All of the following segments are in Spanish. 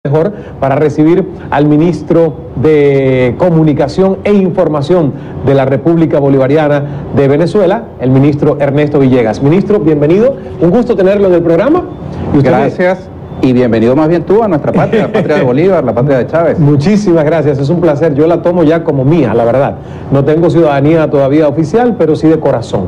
mejor para recibir al ministro de Comunicación e Información de la República Bolivariana de Venezuela, el ministro Ernesto Villegas. Ministro, bienvenido, un gusto tenerlo en el programa. Gracias. Y bienvenido más bien tú a nuestra patria, la patria de Bolívar, la patria de Chávez. Muchísimas gracias, es un placer. Yo la tomo ya como mía, la verdad. No tengo ciudadanía todavía oficial, pero sí de corazón.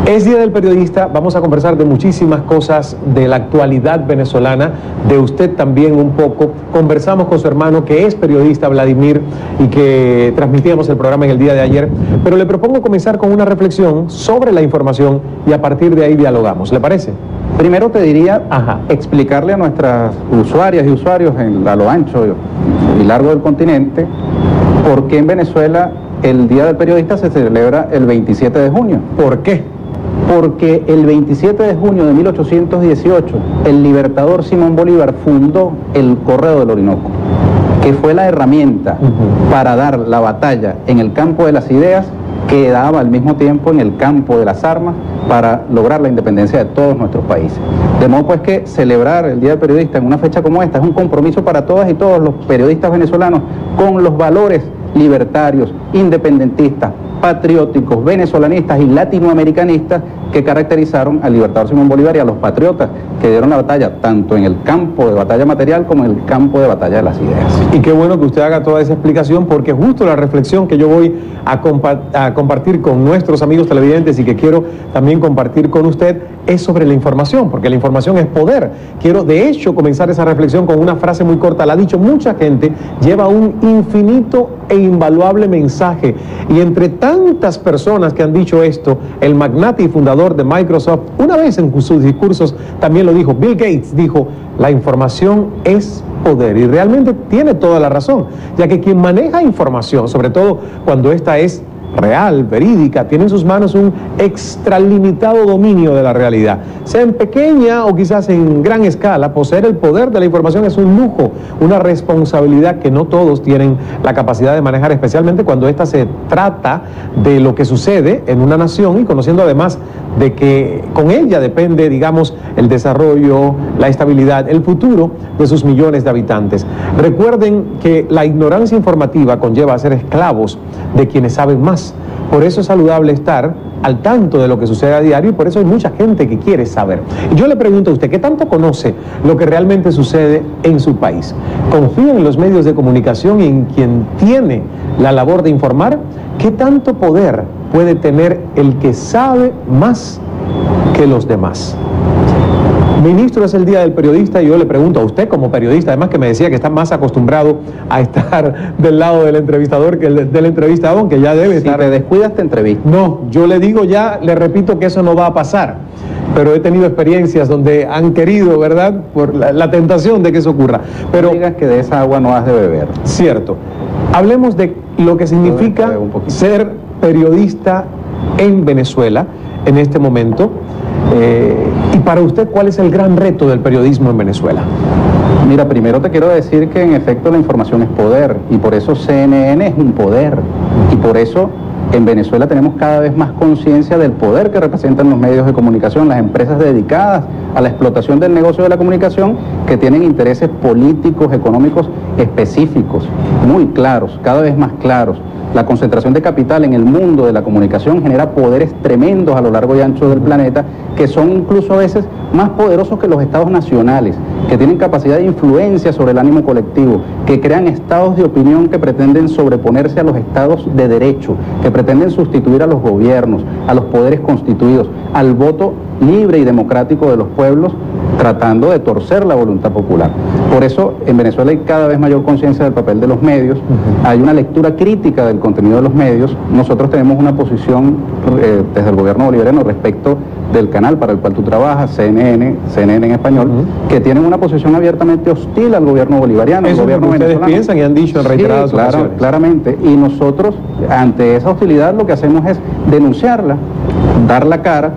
Es Día del Periodista, vamos a conversar de muchísimas cosas de la actualidad venezolana, de usted también un poco. Conversamos con su hermano que es periodista, Vladimir, y que transmitíamos el programa en el día de ayer, pero le propongo comenzar con una reflexión sobre la información y a partir de ahí dialogamos, ¿le parece? Primero te diría explicarle a nuestras usuarias y usuarios a lo ancho y largo del continente por qué en Venezuela el Día del Periodista se celebra el 27 de junio. ¿Por qué? Porque el 27 de junio de 1818 el libertador Simón Bolívar fundó el Correo del Orinoco, que fue la herramienta para dar la batalla en el campo de las ideas que daba al mismo tiempo en el campo de las armas para lograr la independencia de todos nuestros países. De modo pues que celebrar el Día del Periodista en una fecha como esta es un compromiso para todas y todos los periodistas venezolanos con los valores libertarios, independentistas, patrióticos, venezolanistas y latinoamericanistas que caracterizaron al libertador Simón Bolívar y a los patriotas que dieron la batalla tanto en el campo de batalla material como en el campo de batalla de las ideas. Y qué bueno que usted haga toda esa explicación, porque justo la reflexión que yo voy a compartir con nuestros amigos televidentes y que quiero también compartir con usted es sobre la información, porque la información es poder. Quiero de hecho comenzar esa reflexión con una frase muy corta, la ha dicho mucha gente, lleva un infinito e invaluable mensaje, y entre tantas personas que han dicho esto, el magnate y fundador de Microsoft, una vez en sus discursos también lo dijo, Bill Gates dijo, la información es poder, y realmente tiene toda la razón, ya que quien maneja información, sobre todo cuando esta es real, verídica, tiene en sus manos un extralimitado dominio de la realidad. Sea en pequeña o quizás en gran escala, poseer el poder de la información es un lujo, una responsabilidad que no todos tienen la capacidad de manejar, especialmente cuando ésta se trata de lo que sucede en una nación y conociendo además de que con ella depende, digamos, el desarrollo, la estabilidad, el futuro de sus millones de habitantes. Recuerden que la ignorancia informativa conlleva a ser esclavos de quienes saben más. Por eso es saludable estar al tanto de lo que sucede a diario y por eso hay mucha gente que quiere saber. Y yo le pregunto a usted, ¿qué tanto conoce lo que realmente sucede en su país? ¿Confía en los medios de comunicación y en quien tiene la labor de informar? ¿Qué tanto poder puede tener el que sabe más que los demás? Ministro, es el Día del Periodista y yo le pregunto a usted como periodista, además que me decía que está más acostumbrado a estar del lado del entrevistador que del entrevistado, aunque ya debe estar. Si te descuidas te entrevista. No, yo le digo ya, le repito que eso no va a pasar, pero he tenido experiencias donde han querido, ¿verdad?, por la tentación de que eso ocurra. Pero no digas que de esa agua no has de beber. Cierto. Hablemos de lo que significa ser periodista en Venezuela en este momento. Y para usted, ¿cuál es el gran reto del periodismo en Venezuela? Mira, primero te quiero decir que en efecto la información es poder y por eso CNN es un poder y por eso en Venezuela tenemos cada vez más conciencia del poder que representan los medios de comunicación, las empresas dedicadas a la explotación del negocio de la comunicación que tienen intereses políticos, económicos específicos, muy claros, cada vez más claros. La concentración de capital en el mundo de la comunicación genera poderes tremendos a lo largo y ancho del planeta que son incluso a veces más poderosos que los estados nacionales, que tienen capacidad de influencia sobre el ánimo colectivo, que crean estados de opinión que pretenden sobreponerse a los estados de derecho, que pretenden sustituir a los gobiernos, a los poderes constituidos, al voto libre y democrático de los pueblos, tratando de torcer la voluntad popular. Por eso en Venezuela hay cada vez mayor conciencia del papel de los medios, hay una lectura crítica del contenido de los medios. Nosotros tenemos una posición desde el gobierno bolivariano respecto del canal para el cual tú trabajas, CNN en español, que tienen una posición abiertamente hostil al gobierno bolivariano. Eso al gobierno es lo que ustedes piensan y han dicho en reiteradas ocasiones. Claramente. Y nosotros, ante esa hostilidad, lo que hacemos es denunciarla, dar la cara,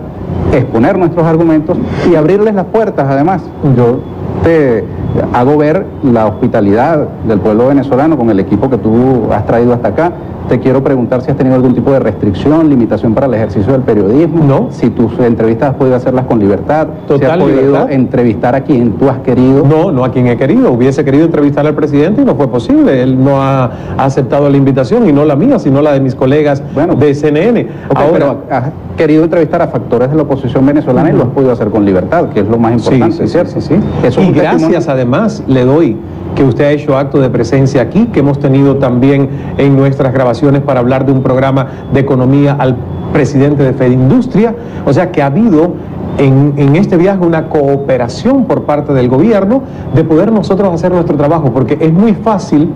exponer nuestros argumentos y abrirles las puertas. Además, yo te hago ver la hospitalidad del pueblo venezolano con el equipo que tú has traído hasta acá. Te quiero preguntar si has tenido algún tipo de restricción, limitación para el ejercicio del periodismo. No. Si tus entrevistas has podido hacerlas con libertad. Total si has podido libertad. Entrevistar a quien tú has querido. No a quien he querido. Hubiese querido entrevistar al presidente y no fue posible. Él no ha aceptado la invitación, y no la mía, sino la de mis colegas de CNN. Okay, Ahora, pero has querido entrevistar a factores de la oposición venezolana y lo has podido hacer con libertad, que es lo más importante, ¿cierto? Sí. Eso es Y un gracias además le doy que usted ha hecho acto de presencia aquí, que hemos tenido también en nuestras grabaciones para hablar de un programa de economía al presidente de Fedindustria. O sea que ha habido en este viaje una cooperación por parte del gobierno de poder nosotros hacer nuestro trabajo, porque es muy fácil,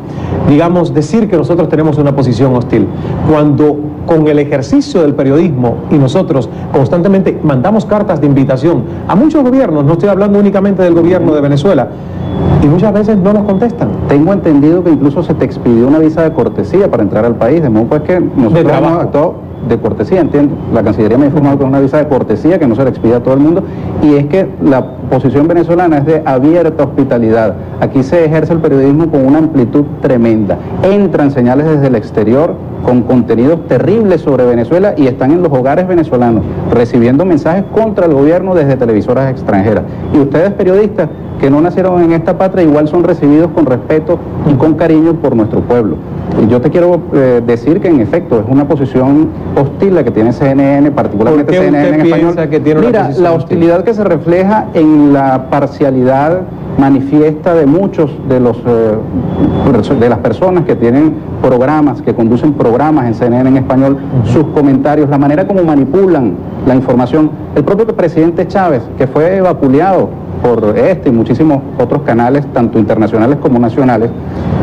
digamos, decir que nosotros tenemos una posición hostil, cuando con el ejercicio del periodismo y nosotros constantemente mandamos cartas de invitación a muchos gobiernos, no estoy hablando únicamente del gobierno de Venezuela, y muchas veces no nos contestan. Tengo entendido que incluso se te expidió una visa de cortesía para entrar al país, de modo pues que nosotros hemos actuado de cortesía, entiendo. La Cancillería me ha informado que es una visa de cortesía que no se le expide a todo el mundo, y es que la posición venezolana es de abierta hospitalidad. Aquí se ejerce el periodismo con una amplitud tremenda. Entran señales desde el exterior con contenidos terribles sobre Venezuela y están en los hogares venezolanos recibiendo mensajes contra el gobierno desde televisoras extranjeras. Y ustedes, periodistas que no nacieron en esta patria, igual son recibidos con respeto y con cariño por nuestro pueblo. Y yo te quiero decir que en efecto es una posición hostil la que tiene CNN, particularmente CNN en español. Que tiene Mira, la hostilidad que se refleja en la parcialidad manifiesta de muchos de las personas que tienen programas, que conducen programas en CNN en español, sus comentarios, la manera como manipulan la información. El propio presidente Chávez, que fue vapuleado por este y muchísimos otros canales, tanto internacionales como nacionales,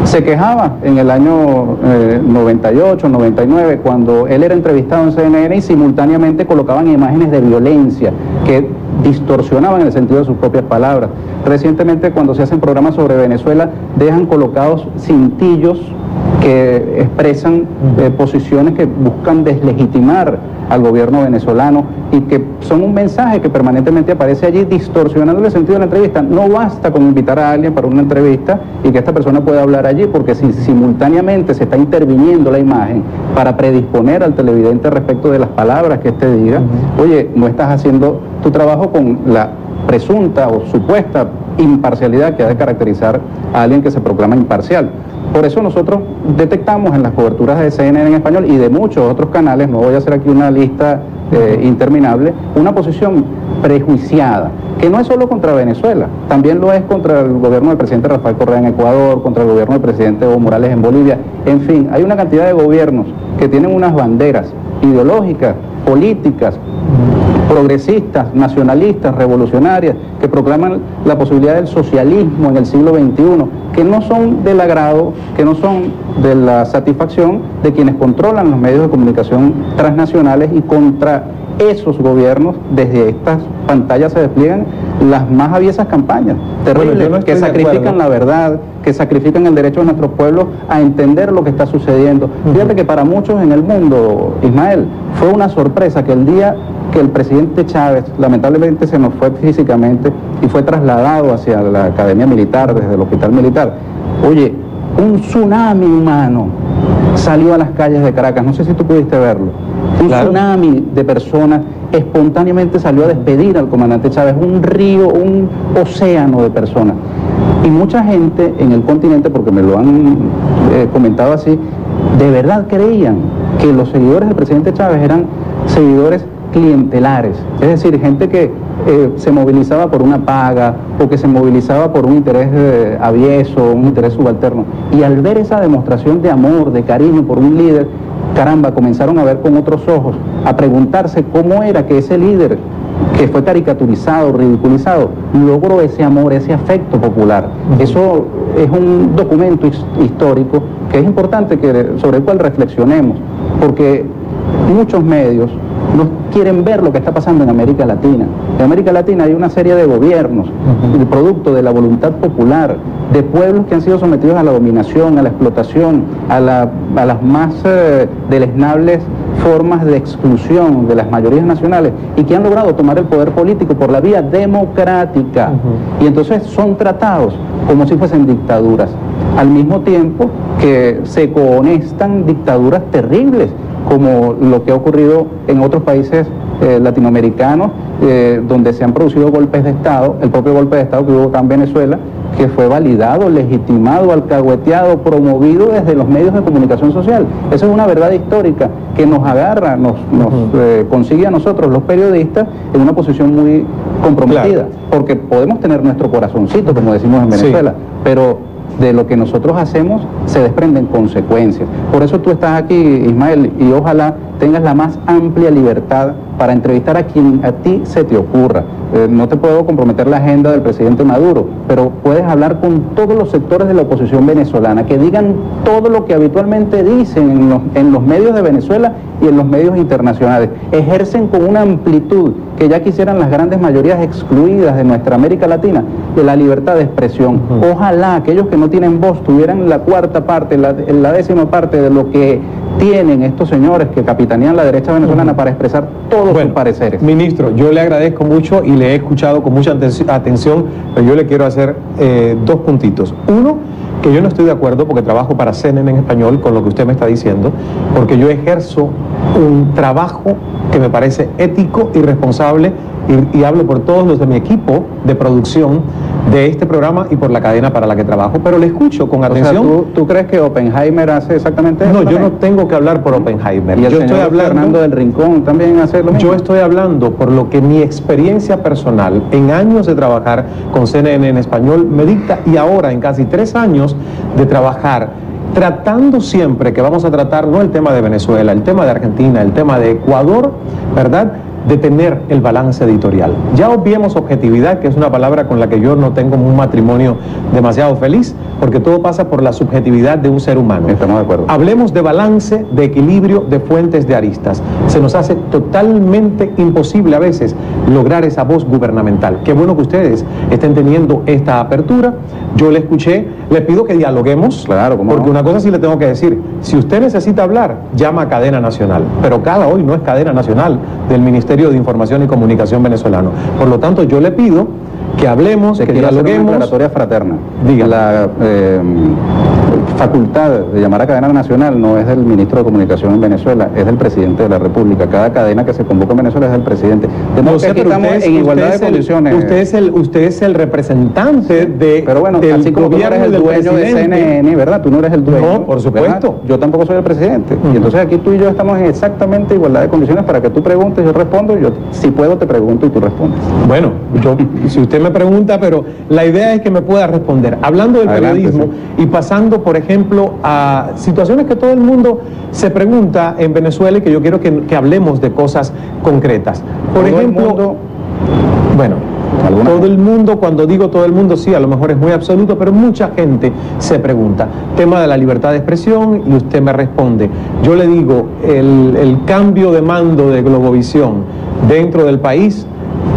se quejaba en el año 98, 99, cuando él era entrevistado en CNN y simultáneamente colocaban imágenes de violencia que distorsionaban el sentido de sus propias palabras. Recientemente, cuando se hacen programas sobre Venezuela, dejan colocados cintillos que expresan posiciones que buscan deslegitimar al gobierno venezolano y que son un mensaje que permanentemente aparece allí distorsionando el sentido de la entrevista. No basta con invitar a alguien para una entrevista y que esta persona pueda hablar allí, porque si simultáneamente se está interviniendo la imagen para predisponer al televidente respecto de las palabras que éste diga, oye, no estás haciendo tu trabajo con la presunta o supuesta imparcialidad que ha de caracterizar a alguien que se proclama imparcial. Por eso nosotros detectamos en las coberturas de CNN en español y de muchos otros canales, no voy a hacer aquí una lista interminable, una posición prejuiciada, que no es solo contra Venezuela, también lo es contra el gobierno del presidente Rafael Correa en Ecuador, contra el gobierno del presidente Evo Morales en Bolivia. En fin, hay una cantidad de gobiernos que tienen unas banderas ideológicas, políticas, progresistas, nacionalistas, revolucionarias, que proclaman la posibilidad del socialismo en el siglo XXI, que no son del agrado, que no son de la satisfacción de quienes controlan los medios de comunicación transnacionales, y contra esos gobiernos desde estas pantallas se despliegan las más aviesas campañas terribles, que sacrifican la verdad, que sacrifican el derecho de nuestros pueblos a entender lo que está sucediendo. Fíjate que para muchos en el mundo, Ismael, fue una sorpresa que el día que el presidente Chávez lamentablemente se nos fue físicamente y fue trasladado hacia la Academia Militar, desde el Hospital Militar, oye, un tsunami humano salió a las calles de Caracas, no sé si tú pudiste verlo, un tsunami de personas espontáneamente salió a despedir al comandante Chávez, un río, un océano de personas. Y mucha gente en el continente, porque me lo han comentado así, de verdad creían que los seguidores del presidente Chávez eran seguidores clientelares, es decir, gente que se movilizaba por una paga o que se movilizaba por un interés avieso, un interés subalterno. Y al ver esa demostración de amor, de cariño por un líder, caramba, comenzaron a ver con otros ojos, a preguntarse cómo era que ese líder, que fue caricaturizado, ridiculizado, logró ese amor, ese afecto popular. Eso es un documento histórico que es importante sobre el cual reflexionemos, porque muchos medios no quieren ver lo que está pasando en América Latina. En América Latina hay una serie de gobiernos, el producto de la voluntad popular, de pueblos que han sido sometidos a la dominación, a la explotación, a las más deleznables formas de exclusión de las mayorías nacionales y que han logrado tomar el poder político por la vía democrática. Y entonces son tratados como si fuesen dictaduras, al mismo tiempo que se cohonestan dictaduras terribles, como lo que ha ocurrido en otros países latinoamericanos, donde se han producido golpes de Estado, el propio golpe de Estado que hubo acá en Venezuela, que fue validado, legitimado, alcahueteado, promovido desde los medios de comunicación social. Eso es una verdad histórica que nos agarra, nos consigue a nosotros, los periodistas, en una posición muy comprometida, porque podemos tener nuestro corazoncito, como decimos en Venezuela, pero de lo que nosotros hacemos se desprenden consecuencias. Por eso tú estás aquí, Ismael, y ojalá tengas la más amplia libertad para entrevistar a quien a ti se te ocurra. No te puedo comprometer la agenda del presidente Maduro, pero puedes hablar con todos los sectores de la oposición venezolana, que digan todo lo que habitualmente dicen en los medios de Venezuela y en los medios internacionales. Ejercen con una amplitud que ya quisieran las grandes mayorías excluidas de nuestra América Latina, de la libertad de expresión. Ojalá aquellos que no tienen voz tuvieran la cuarta parte, la 10ª parte de lo que tienen estos señores que capitanean la derecha venezolana para expresar todos sus pareceres. Ministro, yo le agradezco mucho y le he escuchado con mucha atención, pero yo le quiero hacer dos puntitos. Uno, que yo no estoy de acuerdo porque trabajo para CNN en español con lo que usted me está diciendo, porque yo ejerzo un trabajo que me parece ético y responsable y hablo por todos los de mi equipo de producción de este programa y por la cadena para la que trabajo, pero le escucho con atención. O sea, ¿tú crees que Oppenheimer hace exactamente eso? No, yo no tengo que hablar por Oppenheimer. ¿Y el yo señor estoy hablando, Fernando del Rincón también hace lo mismo? Yo estoy hablando por lo que mi experiencia personal en años de trabajar con CNN en español me dicta, y ahora en casi 3 años de trabajar tratando siempre que vamos a tratar no el tema de Venezuela, el tema de Argentina, el tema de Ecuador, ¿verdad?, de tener el balance editorial. Ya obviemos objetividad, que es una palabra con la que yo no tengo un matrimonio demasiado feliz, porque todo pasa por la subjetividad de un ser humano. Estamos de acuerdo. Hablemos de balance, de equilibrio, de fuentes, de aristas. Se nos hace totalmente imposible a veces lograr esa voz gubernamental. Qué bueno que ustedes estén teniendo esta apertura. Yo le escuché, le pido que dialoguemos, claro, ¿cómo porque no? una cosa sí le tengo que decir, si usted necesita hablar, llama a Cadena Nacional, pero cada hoy no es Cadena Nacional del Ministerio de Información y Comunicación venezolano. Por lo tanto, yo le pido que hablemos, que dialoguemos. Una declaratoria fraterna. Diga. La facultad de llamar a Cadena Nacional no es del ministro de Comunicación en Venezuela, es del presidente de la República. Cada cadena que se convoca en Venezuela es del presidente. No sé, pero estamos en igualdad de condiciones. Usted es el representante de. Pero bueno, así como tú no eres el dueño de CNN, ¿verdad? Tú no eres el dueño. No, por supuesto. ¿Verdad? Yo tampoco soy el presidente. Y entonces aquí tú y yo estamos en exactamente igualdad de condiciones para que tú preguntes, yo respondo, yo si puedo te pregunto y tú respondes. Bueno, si usted me pregunta, pero la idea es que me pueda responder. Hablando del periodismo y pasando, por ejemplo, a situaciones que todo el mundo se pregunta en Venezuela y que yo quiero que hablemos de cosas concretas. Por ejemplo, todo el mundo, cuando digo todo el mundo, sí, a lo mejor es muy absoluto, pero mucha gente se pregunta. Tema de la libertad de expresión y usted me responde. Yo le digo, el cambio de mando de Globovisión dentro del país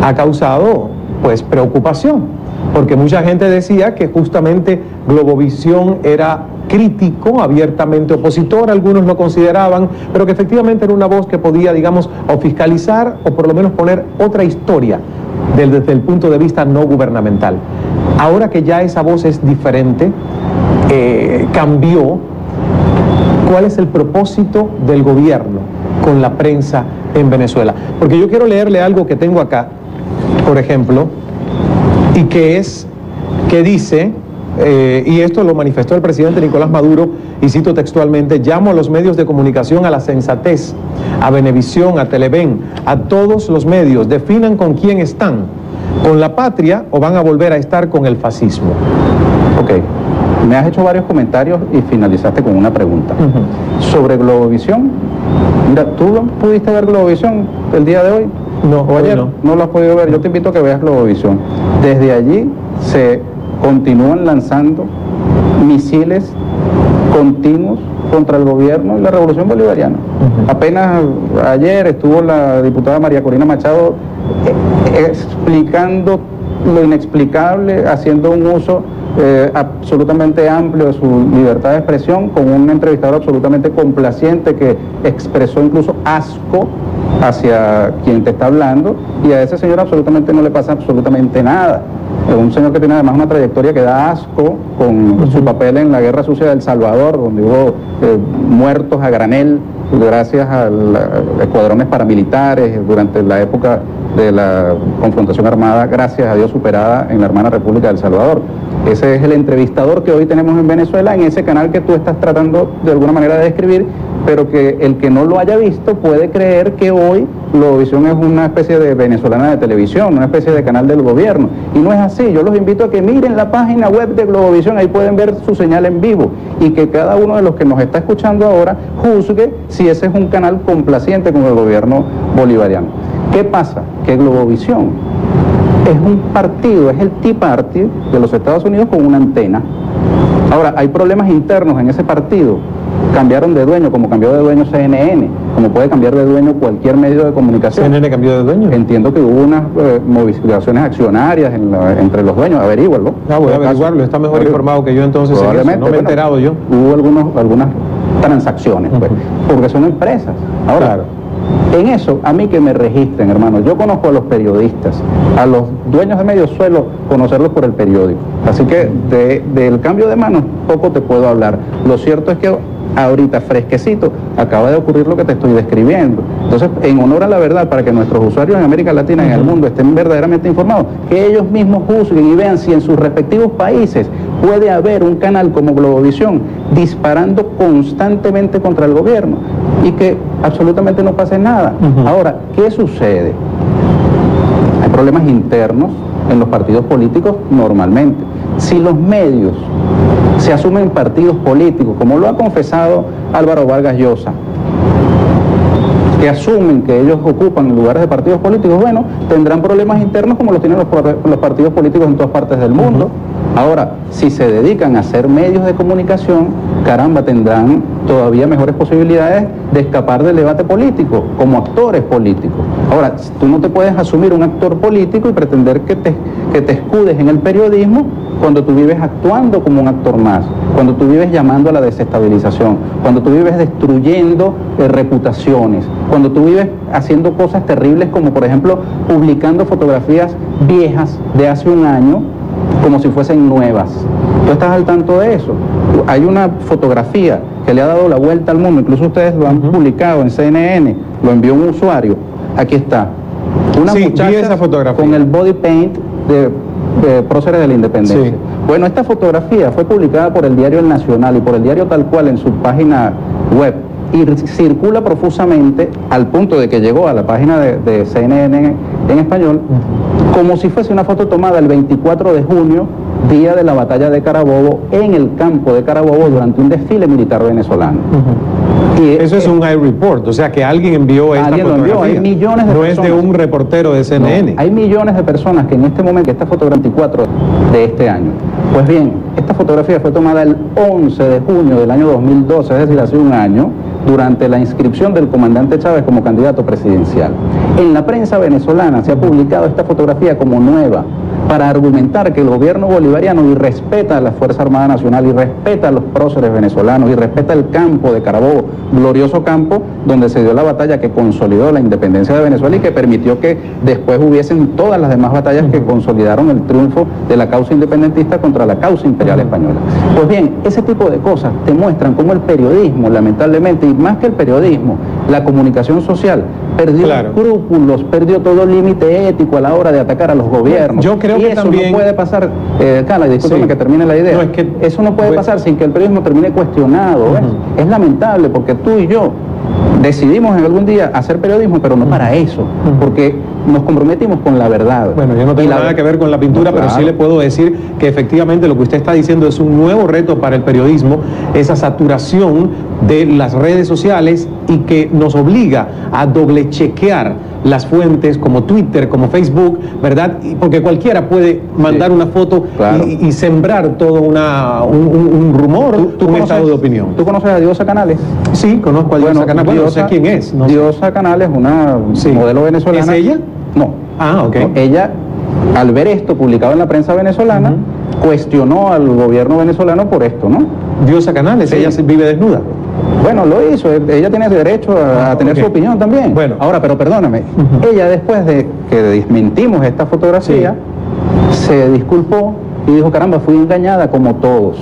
ha causado, pues, preocupación, porque mucha gente decía que justamente Globovisión era crítico, abiertamente opositor, algunos lo consideraban, pero que efectivamente era una voz que podía, digamos, o fiscalizar o por lo menos poner otra historia desde el punto de vista no gubernamental. Ahora que ya esa voz es diferente, cambió, ¿cuál es el propósito del gobierno con la prensa en Venezuela? Porque yo quiero leerle algo que tengo acá, por ejemplo, y que dice, y esto lo manifestó el presidente Nicolás Maduro, y cito textualmente: llamo a los medios de comunicación a la sensatez, a Venevisión, a Televen, a todos los medios, definan con quién están, con la patria o van a volver a estar con el fascismo. Ok, me has hecho varios comentarios y finalizaste con una pregunta. Sobre Globovisión. Mira, ¿tú pudiste ver Globovisión el día de hoy? No, o ayer no lo has podido ver. Yo te invito a que veas Globovisión. Desde allí se continúan lanzando misiles continuos contra el gobierno y la revolución bolivariana. Apenas ayer estuvo la diputada María Corina Machado explicando lo inexplicable, haciendo un uso absolutamente amplio de su libertad de expresión, con un entrevistador absolutamente complaciente que expresó incluso asco hacia quien te está hablando, y a ese señor absolutamente no le pasa absolutamente nada. Es un señor que tiene además una trayectoria que da asco con su papel en la guerra sucia de El Salvador, donde hubo muertos a granel gracias a escuadrones paramilitares durante la época de la confrontación armada, gracias a Dios superada en la hermana República de El Salvador. Ese es el entrevistador que hoy tenemos en Venezuela, en ese canal que tú estás tratando de alguna manera de describir, pero que el que no lo haya visto puede creer que hoy Globovisión es una especie de venezolana de televisión, una especie de canal del gobierno, y no es así. Yo los invito a que miren la página web de Globovisión, ahí pueden ver su señal en vivo, y que cada uno de los que nos está escuchando ahora juzgue si ese es un canal complaciente con el gobierno bolivariano. ¿Qué pasa? Que Globovisión es un partido, es el Tea Party de los Estados Unidos con una antena. Ahora, hay problemas internos en ese partido. Cambiaron de dueño, como cambió de dueño CNN, como puede cambiar de dueño cualquier medio de comunicación. ¿CNN cambió de dueño? Entiendo que hubo unas movilizaciones accionarias entre los dueños, averígualo. Voy a averiguarlo, está mejor informado que yo entonces. Probablemente, no me he enterado yo. Hubo algunas transacciones, pues, porque son empresas. Ahora, claro, en eso, a mí que me registren, hermano. Yo conozco a los periodistas, a los dueños de medios suelo conocerlos por el periódico. Así que del cambio de manos poco te puedo hablar. Lo cierto es que ahorita, fresquecito, acaba de ocurrir lo que te estoy describiendo. Entonces, en honor a la verdad, para que nuestros usuarios en América Latina y en el mundo estén verdaderamente informados, que ellos mismos juzguen y vean si en sus respectivos países puede haber un canal como Globovisión disparando constantemente contra el gobierno y que absolutamente no pase nada. Ahora, ¿qué sucede? Hay problemas internos en los partidos políticos normalmente. Si los medios se asumen partidos políticos, como lo ha confesado Álvaro Vargas Llosa, que asumen que ellos ocupan lugares de partidos políticos, bueno, tendrán problemas internos como los tienen los partidos políticos en todas partes del mundo. Ahora, si se dedican a ser medios de comunicación, caramba, tendrán todavía mejores posibilidades de escapar del debate político, como actores políticos. Ahora, tú no te puedes asumir un actor político y pretender que te escudes en el periodismo cuando tú vives actuando como un actor más, cuando tú vives llamando a la desestabilización, cuando tú vives destruyendo reputaciones, cuando tú vives haciendo cosas terribles como, por ejemplo, publicando fotografías viejas de hace un año como si fuesen nuevas. ¿Tú estás al tanto de eso? Hay una fotografía que le ha dado la vuelta al mundo, incluso ustedes lo han publicado en CNN, lo envió un usuario. Aquí está. Una muchacha esa fotografía con el body paint de próceres de la independencia. Sí. Bueno, esta fotografía fue publicada por el diario El Nacional y por el diario Tal Cual en su página web y circula profusamente al punto de que llegó a la página de CNN en español como si fuese una foto tomada el 24 de junio, día de la batalla de Carabobo, en el campo de Carabobo durante un desfile militar venezolano. Y eso es un iReport, o sea que alguien envió esta fotografía. Hay millones de personas. No es de un reportero de CNN. No, hay millones de personas que en este momento, esta fotografía 24 de este año. Pues bien, esta fotografía fue tomada el 11 de junio del año 2012, es decir, hace un año, durante la inscripción del comandante Chávez como candidato presidencial. En la prensa venezolana se ha publicado esta fotografía como nueva, para argumentar que el gobierno bolivariano irrespeta a la Fuerza Armada Nacional, irrespeta a los próceres venezolanos, irrespeta el campo de Carabobo, glorioso campo donde se dio la batalla que consolidó la independencia de Venezuela y que permitió que después hubiesen todas las demás batallas que consolidaron el triunfo de la causa independentista contra la causa imperial española. Pues bien, ese tipo de cosas te muestran cómo el periodismo, lamentablemente, y más que el periodismo, la comunicación social, perdió escrúpulos, perdió todo límite ético a la hora de atacar a los gobiernos. Yo creo y que eso también no puede pasar, Cala, discúlpame que termine la idea. No, es que, eso no puede pasar sin que el periodismo termine cuestionado. Es lamentable porque tú y yo decidimos en algún día hacer periodismo, pero no para eso, porque nos comprometimos con la verdad. Bueno, yo no tengo nada que ver con la pintura, pero sí le puedo decir que efectivamente lo que usted está diciendo es un nuevo reto para el periodismo, esa saturación de las redes sociales y que nos obliga a doble chequear las fuentes como Twitter, como Facebook, ¿verdad? Porque cualquiera puede mandar una foto y sembrar todo un rumor, un estado de opinión. ¿Tú conoces a Diosa Canales? Sí, conozco a Diosa Canales. Bueno, no sé quién es. No Diosa Canales, una modelo venezolana. ¿Es ella? No. Ah, ok. No, ella, al ver esto publicado en la prensa venezolana, cuestionó al gobierno venezolano por esto, ¿no? Diosa Canales, Sí. ella vive desnuda. Bueno, lo hizo, ella tiene derecho a tener ok. su opinión también. Bueno. Ahora, pero perdóname, ella después de que desmentimos esta fotografía, se disculpó y dijo, caramba, fui engañada como todos.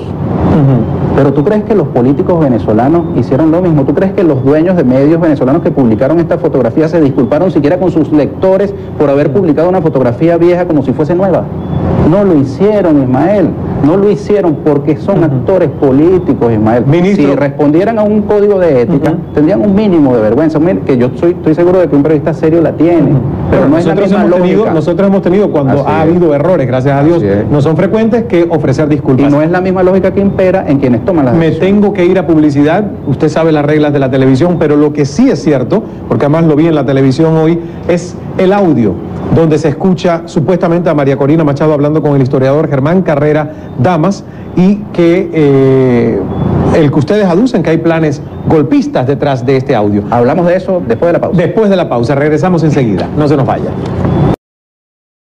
Pero ¿tú crees que los políticos venezolanos hicieron lo mismo? ¿Tú crees que los dueños de medios venezolanos que publicaron esta fotografía se disculparon siquiera con sus lectores por haber publicado una fotografía vieja como si fuese nueva? No lo hicieron, Ismael. No lo hicieron porque son actores políticos, Ismael. Ministro. Si respondieran a un código de ética, tendrían un mínimo de vergüenza. Que yo estoy seguro de que un periodista serio la tiene. Pero no es la misma lógica. Nosotros hemos tenido, cuando Así ha es. habido errores, gracias a Dios, Así es. no son frecuentes, que ofrecer disculpas. Y no es la misma lógica que impera en quienes toman las Me decisiones. tengo que ir a publicidad, usted sabe las reglas de la televisión, pero lo que sí es cierto, porque además lo vi en la televisión hoy, es el audio, donde se escucha supuestamente a María Corina Machado hablando con el historiador Germán Carrera Damas, y que el que ustedes aducen que hay planes golpistas detrás de este audio. Hablamos de eso después de la pausa. Después de la pausa, regresamos enseguida, no se nos vaya.